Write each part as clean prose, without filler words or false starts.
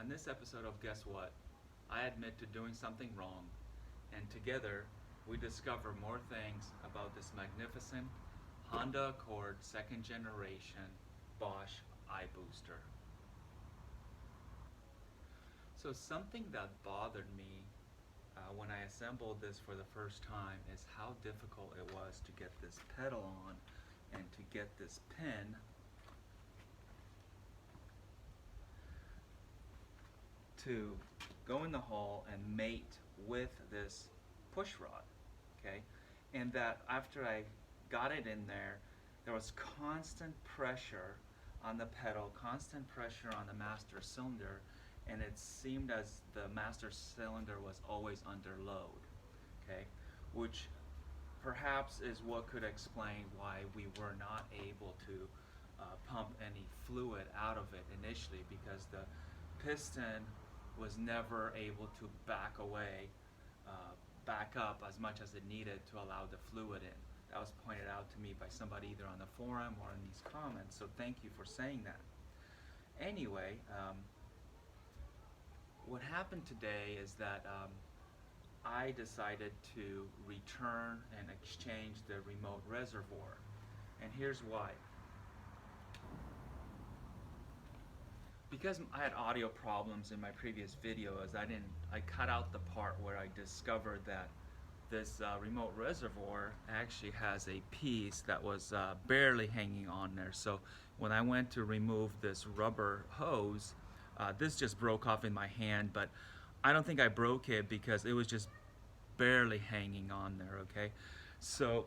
On this episode of Guess What, I admit to doing something wrong, and together we discover more things about this magnificent Honda Accord second generation BOSCH iBooster. So something that bothered me when I assembled this for the first time is how difficult it was to get this pedal on and to get this pin to go in the hole and mate with this push rod, okay? And that after I got it in there, there was constant pressure on the pedal, constant pressure on the master cylinder, and it seemed as the master cylinder was always under load, okay? Which perhaps is what could explain why we were not able to pump any fluid out of it initially, because the piston was never able to back up as much as it needed to allow the fluid in. That was pointed out to me by somebody either on the forum or in these comments, so thank you for saying that. Anyway, what happened today is that I decided to return and exchange the remote reservoir, and here's why. Because I had audio problems in my previous videos, I cut out the part where I discovered that this remote reservoir actually has a piece that was barely hanging on there. So when I went to remove this rubber hose, this just broke off in my hand, but I don't think I broke it because it was just barely hanging on there, okay? So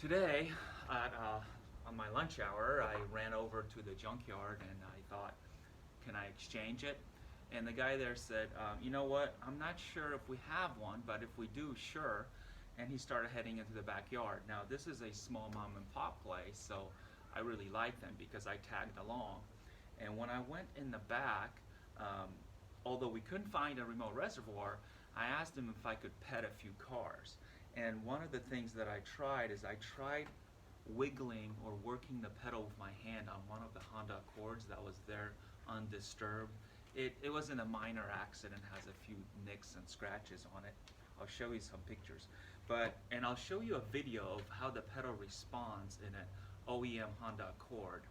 today, on my lunch hour, I ran over to the junkyard and I thought, can I exchange it? And the guy there said, you know what, I'm not sure if we have one, but if we do, sure. And he started heading into the backyard. Now this is a small mom and pop place, so I really like them because I tagged along. And when I went in the back, although we couldn't find a remote reservoir, I asked him if I could pet a few cars. And one of the things that I tried is I tried wiggling or working the pedal with my hand on one of the Honda Accords that was there undisturbed. It wasn't a minor accident, has a few nicks and scratches on it. I'll show you some pictures. And I'll show you a video of how the pedal responds in an OEM Honda Accord.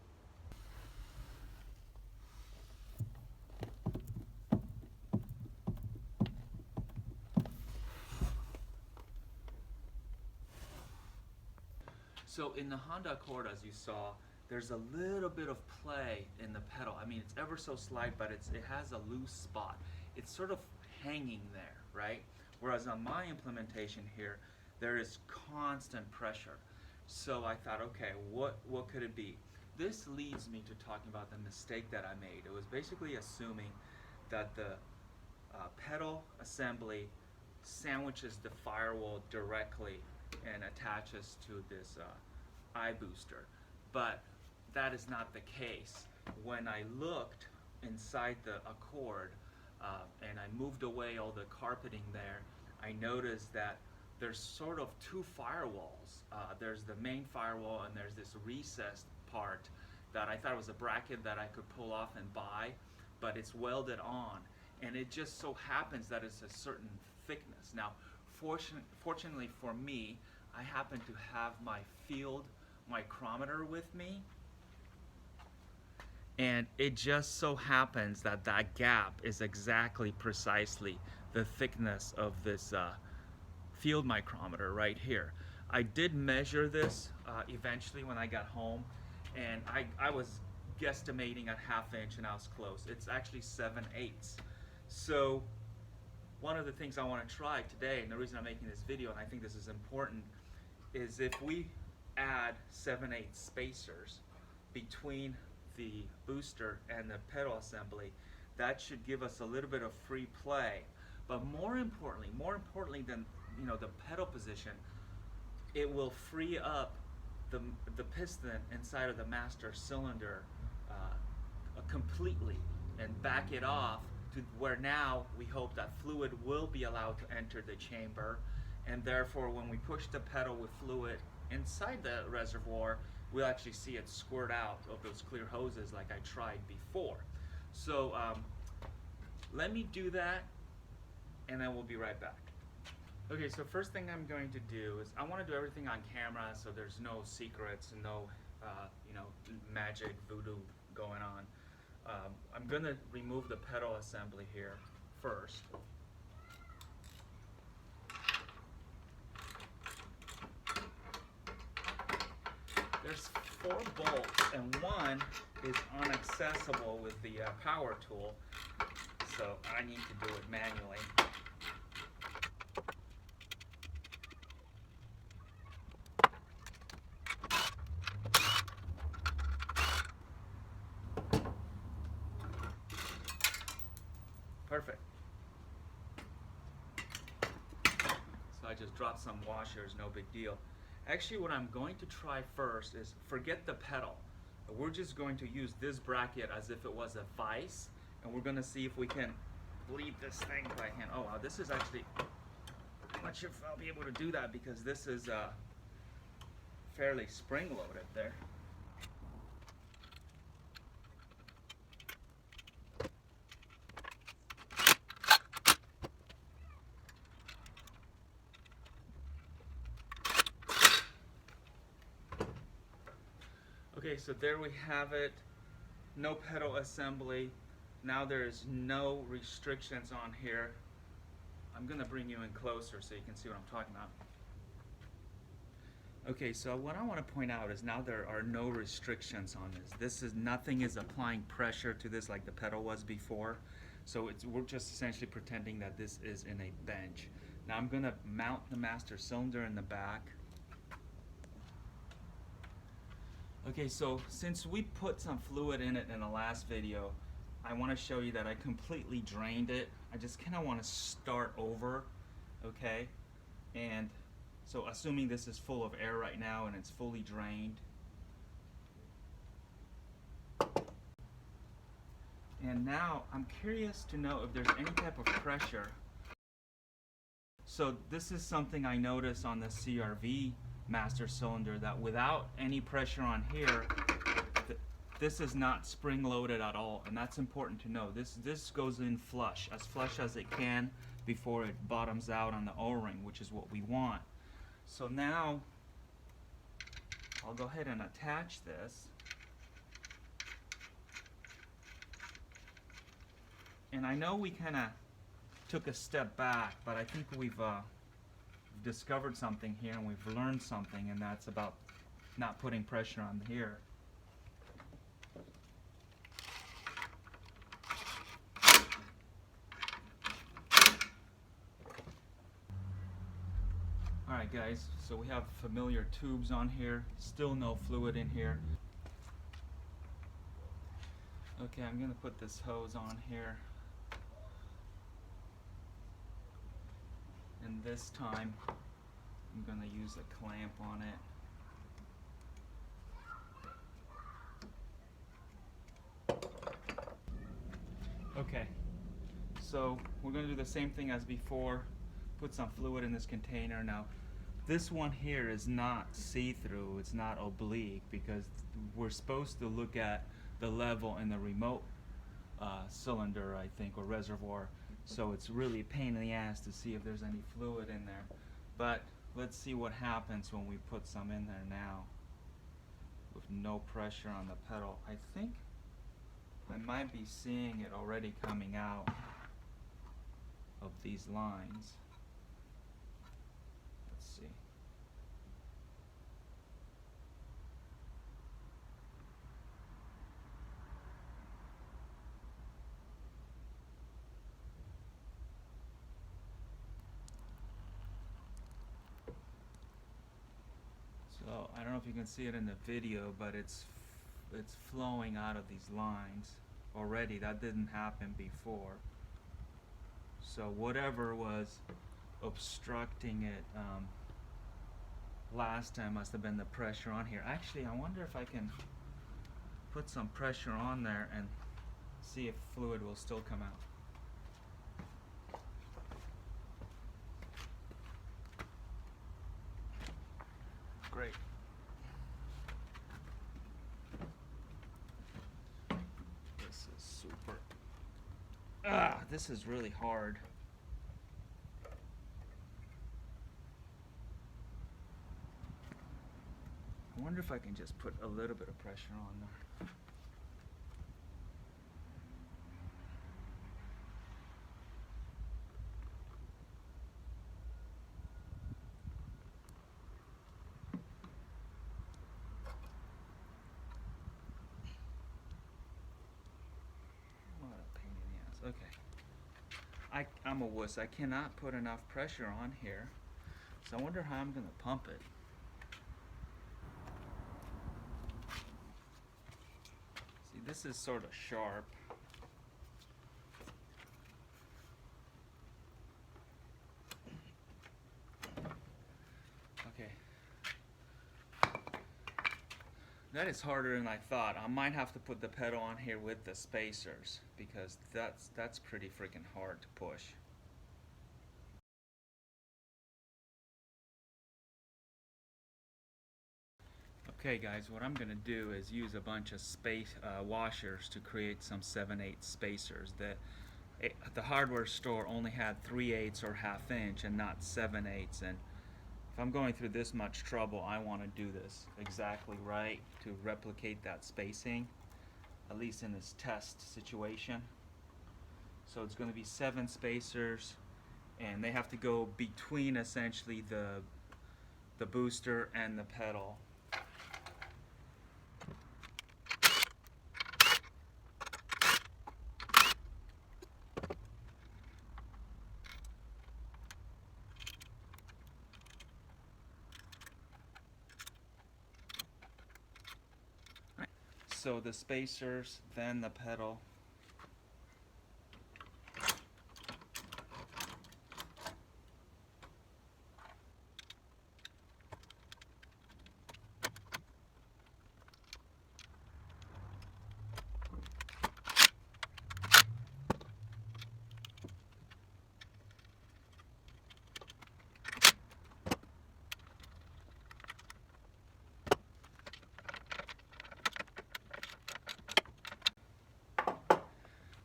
So in the Honda Accord, as you saw, there's a little bit of play in the pedal. I mean, it's ever so slight, but it has a loose spot. It's sort of hanging there, right? Whereas on my implementation here, there is constant pressure. So I thought, okay, what could it be? This leads me to talking about the mistake that I made. It was basically assuming that the pedal assembly sandwiches the firewall directly and attaches to this iBooster, but that is not the case. When I looked inside the Accord and I moved away all the carpeting there, I noticed that there's sort of two firewalls. There's the main firewall and there's this recessed part that I thought was a bracket that I could pull off and buy, but it's welded on, and it just so happens that it's a certain thickness. Now, fortunately for me, I happen to have my field micrometer with me, and it just so happens that that gap is exactly precisely the thickness of this field micrometer right here. I did measure this eventually when I got home, and I was guesstimating at 1/2 inch, and I was close. It's actually 7/8. So one of the things I want to try today, and the reason I'm making this video, and I think this is important, is if we add 7/8 spacers between the booster and the pedal assembly, that should give us a little bit of free play. But more importantly than the pedal position, it will free up the piston inside of the master cylinder completely and back it off to where now we hope that fluid will be allowed to enter the chamber, and therefore when we push the pedal with fluid inside the reservoir, we'll actually see it squirt out of those clear hoses like I tried before. So let me do that and then we'll be right back. Okay, so first thing I'm going to do is I want to do everything on camera so there's no secrets and no you know, magic voodoo going on. I'm going to remove the pedal assembly here first. There's 4 bolts and one is inaccessible with the power tool, so I need to do it manually. Perfect. So I just dropped some washers, no big deal. Actually, what I'm going to try first is forget the pedal. We're just going to use this bracket as if it was a vise, and we're going to see if we can lead this thing by hand. Oh wow, this is actually, I'm not sure if I'll be able to do that because this is fairly spring-loaded there. Okay, so there we have it. No pedal assembly. Now there's no restrictions on here. I'm gonna bring you in closer so you can see what I'm talking about. Okay, so what I want to point out is now there are no restrictions on this. Nothing is applying pressure to this like the pedal was before. So we're just essentially pretending that this is in a bench. Now I'm gonna mount the master cylinder in the back. Okay, so since we put some fluid in it in the last video, I want to show you that I completely drained it. I just kind of want to start over, okay? And so assuming this is full of air right now and it's fully drained. And now I'm curious to know if there's any type of pressure. So this is something I noticed on the CRV master cylinder, that without any pressure on here, this is not spring loaded at all, and that's important to know. This goes in flush as it can before it bottoms out on the O-ring, which is what we want. So now I'll go ahead and attach this, and I know we kind of took a step back, but I think we've discovered something here, and we've learned something, and that's about not putting pressure on here. Alright guys, so we have familiar tubes on here, still no fluid in here. Okay, I'm gonna put this hose on here, and this time I'm gonna use a clamp on it. Okay, so we're gonna do the same thing as before, put some fluid in this container. Now this one here is not see-through, it's not oblique, because we're supposed to look at the level in the remote cylinder, I think, or reservoir. So it's really a pain in the ass to see if there's any fluid in there. But let's see what happens when we put some in there now with no pressure on the pedal. I think I might be seeing it already coming out of these lines. Let's see. So I don't know if you can see it in the video, but it's flowing out of these lines already. That didn't happen before. So whatever was obstructing it last time must have been the pressure on here. Actually, I wonder if I can put some pressure on there and see if fluid will still come out. Great. This is super. This is really hard. I wonder if I can just put a little bit of pressure on there. What a pain in the ass. Okay. I'm a wuss. I cannot put enough pressure on here. So I wonder how I'm going to pump it. See, this is sort of sharp. Okay. That is harder than I thought. I might have to put the pedal on here with the spacers because that's pretty freaking hard to push. Okay guys, what I'm gonna do is use a bunch of washers to create some 7/8 spacers. The hardware store only had 3/8 or 1/2 inch and not 7/8, and if I'm going through this much trouble, I want to do this exactly right to replicate that spacing, at least in this test situation. So it's going to be 7 spacers, and they have to go between essentially the booster and the pedal. So the spacers, then the pedal.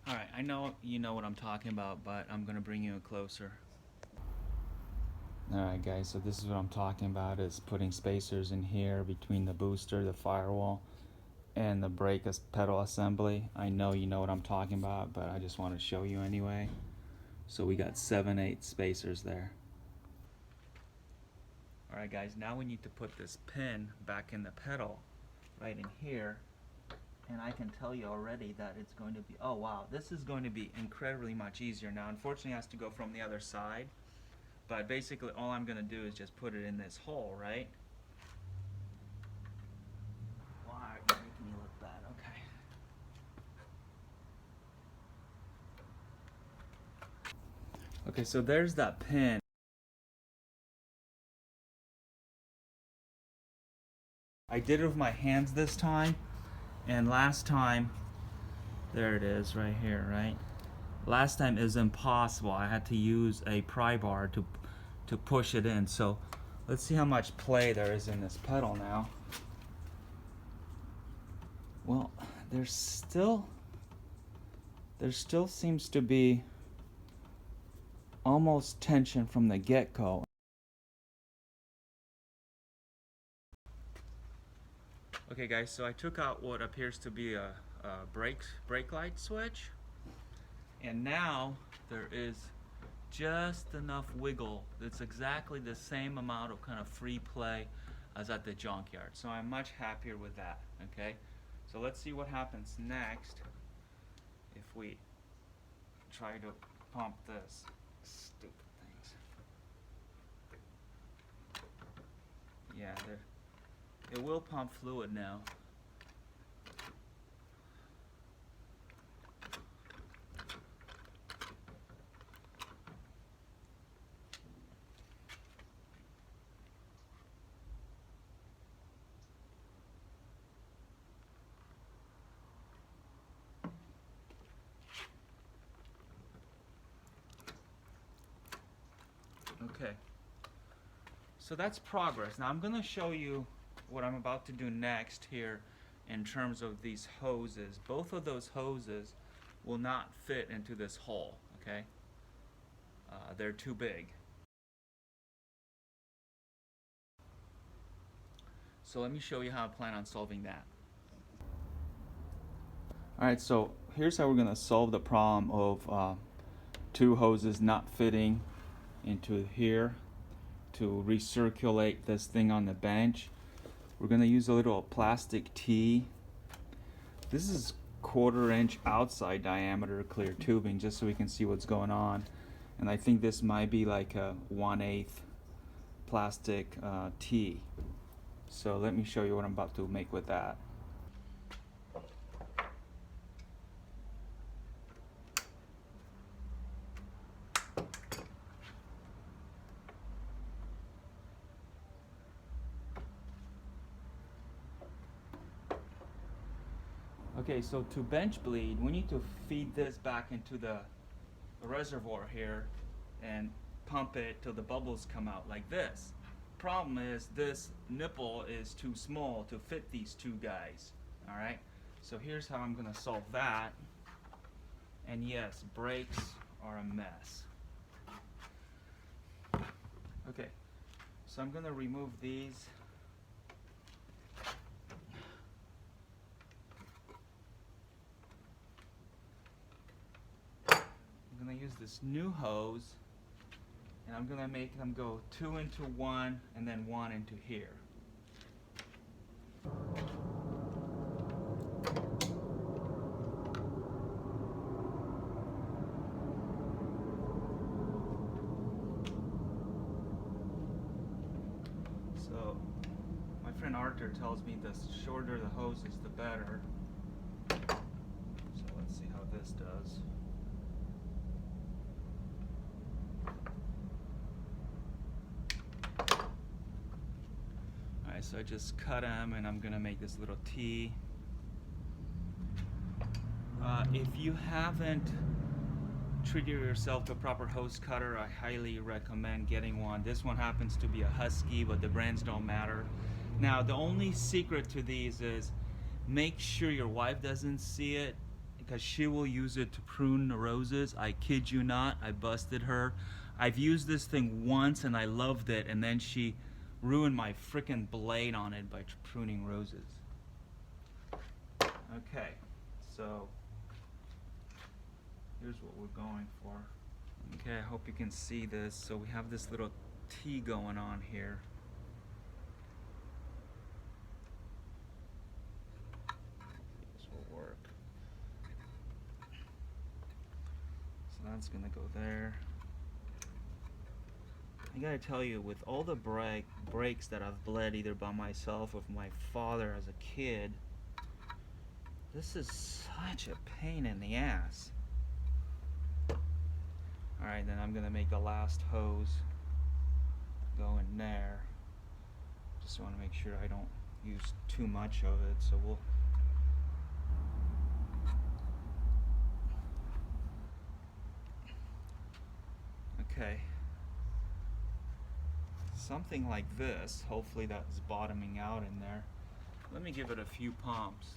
Alright, I know you know what I'm talking about, but I'm going to bring you in closer. Alright guys, so this is what I'm talking about, is putting spacers in here between the booster, the firewall, and the brake pedal assembly. I know you know what I'm talking about, but I just want to show you anyway. So we got 7/8 spacers there. Alright guys, now we need to put this pin back in the pedal, right in here. And I can tell you already that it's going to be, oh wow, this is going to be incredibly much easier. Now unfortunately it has to go from the other side, but basically all I'm going to do is just put it in this hole, right? Why are you making me look bad? Okay. Okay, so there's that pin. I did it with my hands this time, and last time, there it is right here, right? Last time it was impossible. I had to use a pry bar to push it in. So let's see how much play there is in this pedal now. Well, there still seems to be almost tension from the get-go. Okay guys, so I took out what appears to be a brake light switch, and now there is just enough wiggle. It's exactly the same amount of kind of free play as at the Junkyard, so I'm much happier with that. Okay, so let's see what happens next if we try to pump this. Stupid things. Yeah, it will pump fluid now. Okay, so that's progress. Now I'm going to show you what I'm about to do next here in terms of these hoses. Both of those hoses will not fit into this hole, okay? They're too big. So let me show you how I plan on solving that. Alright, so here's how we're going to solve the problem of two hoses not fitting into here to recirculate this thing on the bench. We're going to use a little plastic T. This is 1/4 inch outside diameter clear tubing, just so we can see what's going on. And I think this might be like a 1/8 plastic T. So let me show you what I'm about to make with that. Okay, so to bench bleed, we need to feed this back into the reservoir here and pump it till the bubbles come out like this. Problem is, this nipple is too small to fit these two guys. Alright, so here's how I'm going to solve that. And yes, brakes are a mess. Okay, so I'm going to remove these. I'm going to use this new hose, and I'm going to make them go 2 into 1 and then 1 into here. So my friend Arthur tells me the shorter the hose is, the better. So let's see how this does. So I just cut them, and I'm gonna make this little T. If you haven't treated yourself to a proper hose cutter, I highly recommend getting one. This one happens to be a Husky, but the brands don't matter. Now, the only secret to these is make sure your wife doesn't see it, because she will use it to prune the roses. I kid you not, I busted her. I've used this thing once and I loved it, and then she ruined my frickin' blade on it by pruning roses. Okay, so here's what we're going for. Okay, I hope you can see this. So we have this little T going on here. This will work. So that's gonna go there. I gotta tell you, with all the brakes that I've bled either by myself or my father as a kid, this is such a pain in the ass. Alright, then I'm gonna make the last hose go in there. Just want to make sure I don't use too much of it, so we'll okay. Something like this, hopefully that's bottoming out in there. Let me give it a few pumps.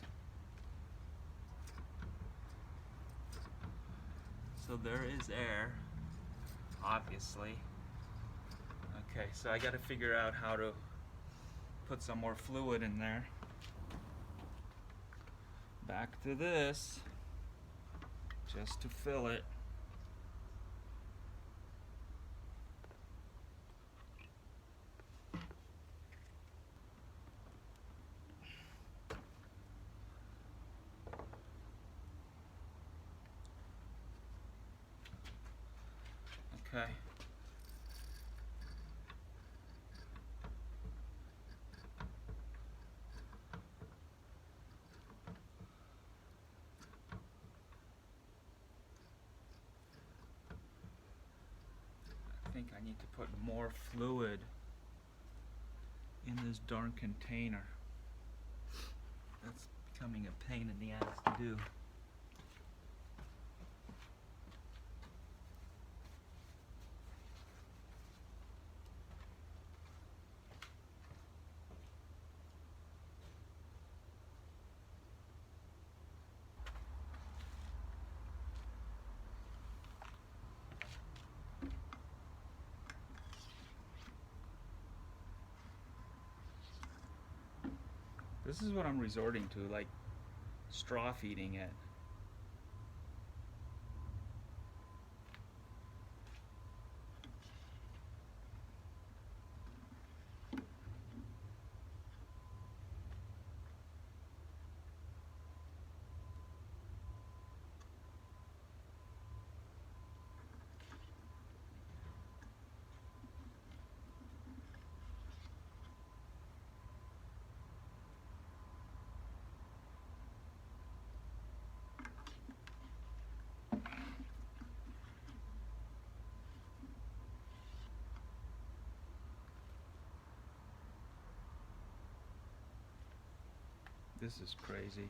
So there is air, obviously. Okay, so I got to figure out how to put some more fluid in there. Back to this, just to fill it. Okay. I think I need to put more fluid in this darn container. That's becoming a pain in the ass to do. This is what I'm resorting to, like straw feeding it. This is crazy.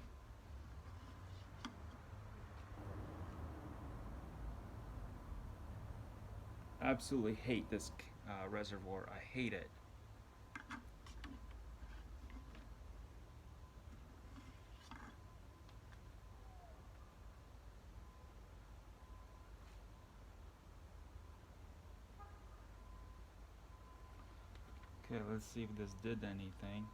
I absolutely hate this reservoir. I hate it. Okay, let's see if this did anything.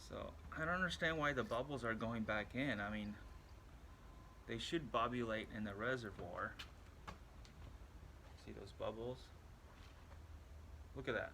So I don't understand why the bubbles are going back in. I mean, they should bobulate in the reservoir. See those bubbles? Look at that.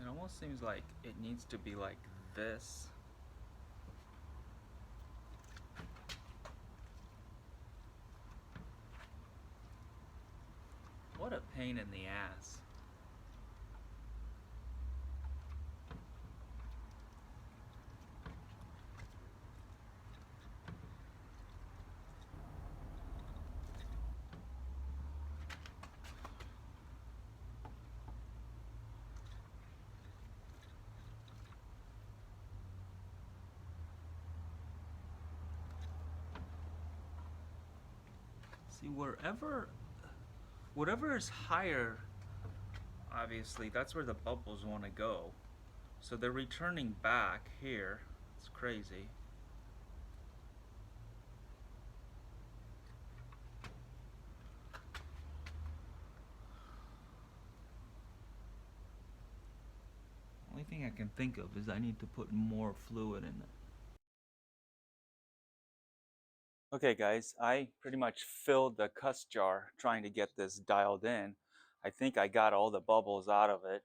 It almost seems like it needs to be like this. What a pain in the ass. See, whatever is higher, obviously, that's where the bubbles want to go. So they're returning back here. It's crazy. Only thing I can think of is I need to put more fluid in it. Okay guys, I pretty much filled the cuss jar trying to get this dialed in. I think I got all the bubbles out of it.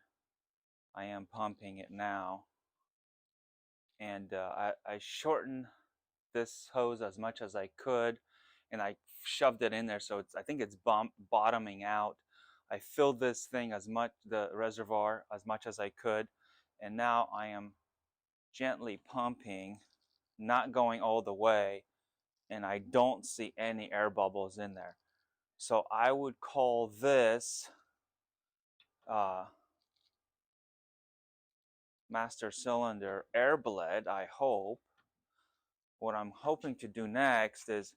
I am pumping it now. And I shortened this hose as much as I could, and I shoved it in there so I think it's bottoming out. I filled this thing the reservoir as much as I could, and now I am gently pumping, not going all the way, and I don't see any air bubbles in there. So I would call this master cylinder air bled, I hope. What I'm hoping to do next is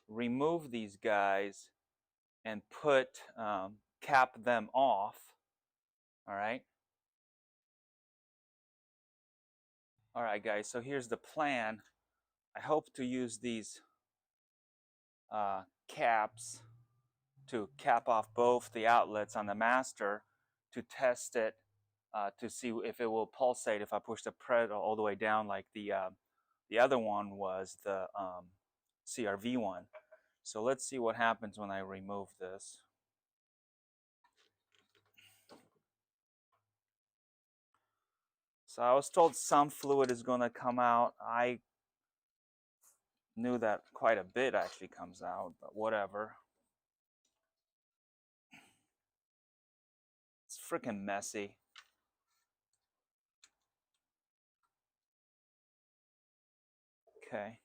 remove these guys and cap them off. All right. All right, guys. So here's the plan. I hope to use these caps to cap off both the outlets on the master to test it to see if it will pulsate if I push the pedal all the way down like the other one was, the CRV one. So let's see what happens when I remove this. So I was told some fluid is going to come out. I knew that quite a bit actually comes out, but whatever. It's freaking messy. Okay.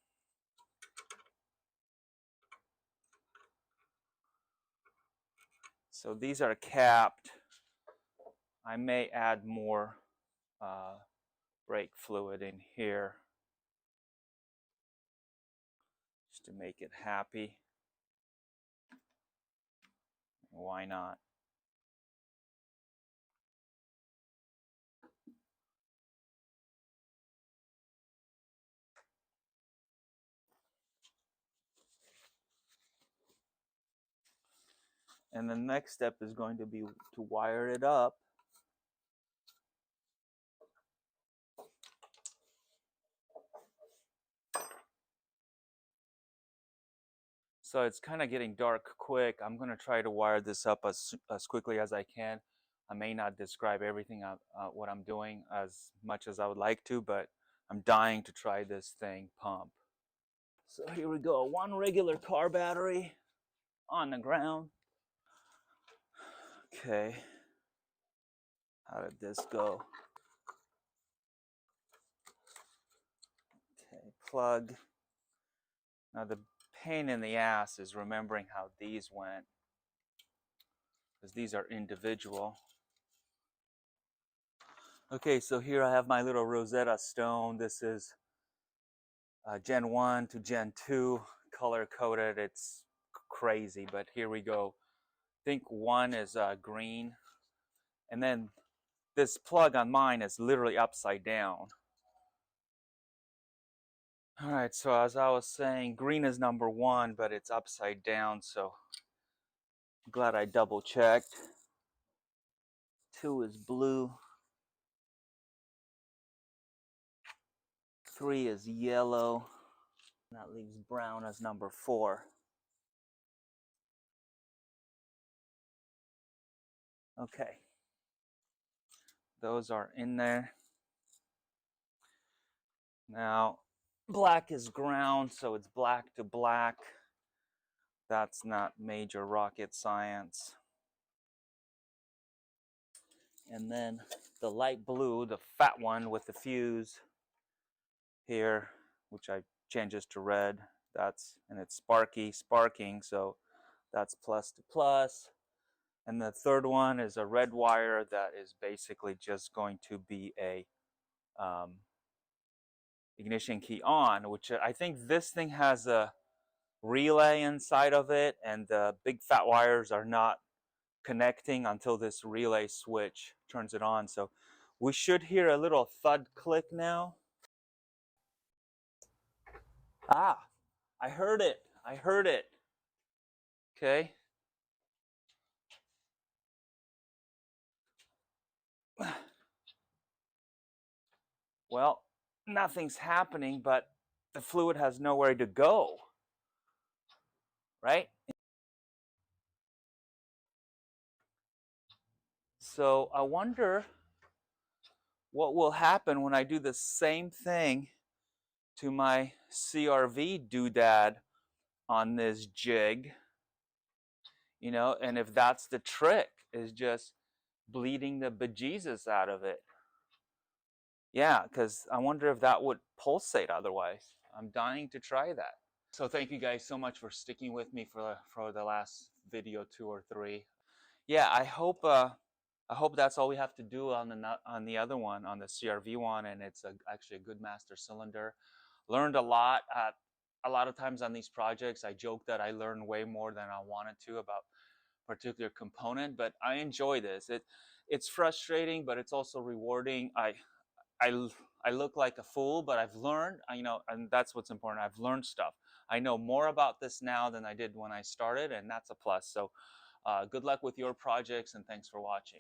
So these are capped. I may add more brake fluid in here just to make it happy. Why not? And the next step is going to be to wire it up. So it's kind of getting dark quick. I'm going to try to wire this up as quickly as I can. I may not describe everything what I'm doing as much as I would like to, but I'm dying to try this thing pump. So here we go. One regular car battery on the ground. Okay. How did this go? Okay, plug. Now the pain in the ass is remembering how these went, because these are individual. Okay, so here I have my little Rosetta Stone. This is Gen 1 to Gen 2 color coded. It's crazy, but here we go. I think one is green, and then this plug on mine is literally upside down. All right, so as I was saying, green is number 1, but it's upside down, so I'm glad I double checked. 2 is blue. 3 is yellow. That leaves brown as number 4. Okay. Those are in there. Now, black is ground, so it's black to black. That's not major rocket science. And then the light blue, the fat one with the fuse here, which I changes to red, and it's sparking, so that's plus to plus. And the third one is a red wire that is basically just going to be a ignition key on, which I think this thing has a relay inside of it, and the big fat wires are not connecting until this relay switch turns it on. So we should hear a little thud click now. Ah, I heard it. I heard it. Okay. Well, nothing's happening, but the fluid has nowhere to go, right? So I wonder what will happen when I do the same thing to my CRV doodad on this jig, you know, and if that's the trick, is just bleeding the bejesus out of it. Yeah, because I wonder if that would pulsate otherwise. I'm dying to try that. So thank you guys so much for sticking with me for the last video 2 or 3. Yeah, I hope that's all we have to do on the other one, on the CRV one, and it's actually a good master cylinder. Learned a lot. A lot of times on these projects, I joke that I learn way more than I wanted to about a particular component, but I enjoy this. It's frustrating, but it's also rewarding. I look like a fool, but I've learned, you know, and that's what's important. I've learned stuff. I know more about this now than I did when I started, and that's a plus. So good luck with your projects, and thanks for watching.